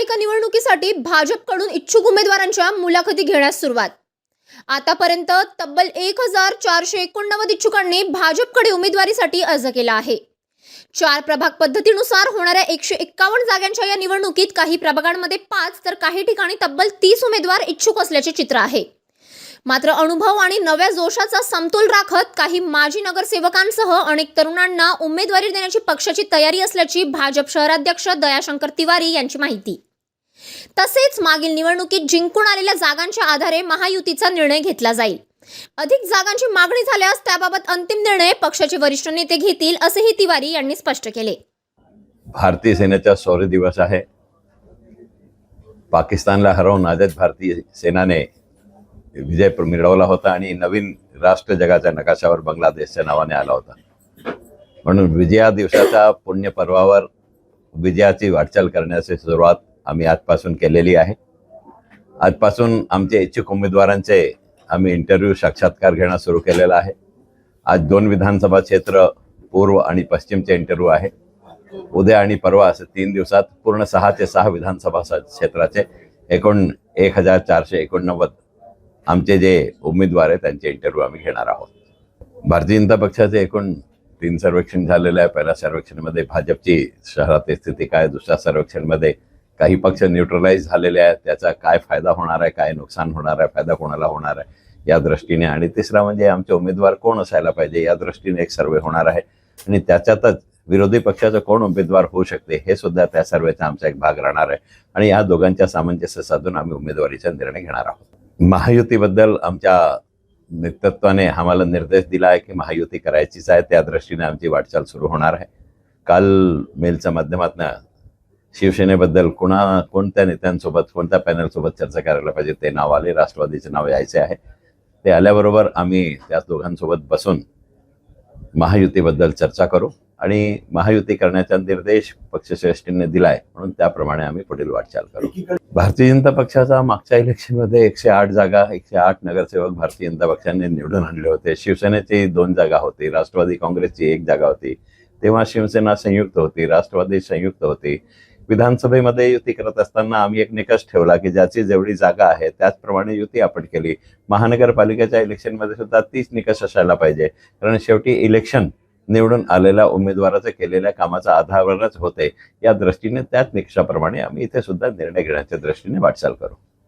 नगरपालिका निवडणुकीसाठी भाजपकडून इच्छुक उमेदवारांच्या मुलाखती घेण्यास सुरुवात। आतापर्यंत तब्बल 1489 इच्छुकांनी भाजपकडे उमेदवारीसाठी अर्ज केला आहे। 4 प्रभाग पद्धतीनुसार होणाऱ्या 151 जागांच्या या निवडणुकीत काही प्रभागांमध्ये 5 तर काही ठिकाणी तब्बल 30 उमेदवार इच्छुक असल्याचे चित्र आहे। मात्र अनुभव आणि नव्या जोशाचा समतोल राखत काही माजी नगरसेवकांसह अनेक तरुणांना उमेदवारी देण्याची पक्षाची तयारी असल्याची भाजप शहराध्यक्ष दयाशंकर तिवारी यांची माहिती। तसेच मागील निवडणुकीत जिंकून आलेल्या जागांच्या आधारे महायुतीचा निर्णय घेतला जाईल। अधिक जागांची मागणी झाल्यास त्याबाबत अंतिम निर्णय पक्षाचे वरिष्ठ नेते घेतील असेही तिवारी यांनी स्पष्ट केले। भारतीय सेनेचा शौर्य दिवस आहे। पाकिस्तानला हरवून आझाद भारतीय सेनाने विजय मिळवला होता आणि नवीन राष्ट्र जगाच्या नकाशावर बांगलादेशच्या नावाने आला होता। म्हणून विजया दिवसाच्या पुण्य पर्वावर विजयाची वाटचाल करण्याची सुरुवात आम्ही आजपासून केलेली आहे। आजपासून आमचे इच्छुक उमेदवारांचे आम्ही इंटरव्ह्यू साक्षात्कार घेणं सुरू केलेला आहे। आज 2 विधानसभा क्षेत्र पूर्व आणि पश्चिमचे इंटरव्ह्यू आहे। उद्या आणि परवा असे 3 दिवसात पूर्ण 6 ते 6 विधानसभा क्षेत्राचे एकूण 1489 आमचे जे उमेदवार आहेत त्यांचे इंटरव्ह्यू आम्ही घेणार आहोत। भारतीय जनता पक्षाचे एकूण 3 सर्वेक्षण झालेले आहे। पहिल्या सर्वेक्षणामध्ये भाजपची शहरातील स्थिती काय, दुसऱ्या सर्वेक्षणमध्ये काही पक्ष न्यूट्रलाइज झालेले आहेत, त्याचा काय फायदा होणार आहे, काय नुकसान होणार आहे, फायदा कोणाला होणार आहे या दृष्टीने, आणि तिसरा म्हणजे आमचे उमेदवार कोण असायला पाहिजे या दृष्टीने एक सर्वे होणार आहे आणि त्याच्यातच विरोधी पक्षाचा कोण उमेदवार होऊ शकते हे सुद्धा त्या सर्वेचा आमचा एक भाग राहणार आहे आणि या दोघांच्या सामंजस्य साधून आम्ही उमेदवारीचा निर्णय घेणार आहोत। महायुतीबद्दल आमच्या नेतृत्वाने आम्हाला निर्देश दिला आहे की महायुती करायचीच आहे, त्या दृष्टीने आमची वाटचाल सुरू होणार आहे। काल मेलच्या माध्यमातून शिवसेनेबद्दल कोणत्या नेत्यांसोबत कोणत्या पॅनलसोबत चर्चा करायला पाहिजे ते नाव आले, राष्ट्रवादीचे नाव यायचे आहे। ते आल्याबरोबर आम्ही त्या दोघांसोबत बसून महायुतीबद्दल चर्चा करू आणि महायुती करण्याचा निर्देश पक्षश्रेष्ठींनी दिलाय, म्हणून त्याप्रमाणे आम्ही पुढील वाटचाल करू। भारतीय जनता पक्षाचा मागच्या इलेक्शनमध्ये 108 जागा 108 नगरसेवक भारतीय जनता पक्षाने निवडून आणले होते। शिवसेनेची 2 जागा होती, राष्ट्रवादी काँग्रेसची 1 जागा होती। तेव्हा शिवसेना संयुक्त होती, राष्ट्रवादी संयुक्त होती। विधानसभेमध्ये युती करत असताना आम्ही एक निकष ठेवला की ज्याची जेवढी जागा आहे त्याचप्रमाणे युती आपण केली। महानगरपालिकेच्या इलेक्शनमध्ये सुद्धा 30 निकष असायला पाहिजे, कारण शेवटी इलेक्शन निवडून आलेल्या उमेदवाराचे केलेल्या कामाचा आधारावरच होते। या दृष्टीने त्याच निकषाप्रमाणे आम्ही इथे सुद्धा निर्णय घेण्याच्या दृष्टीने वाटचाल करू।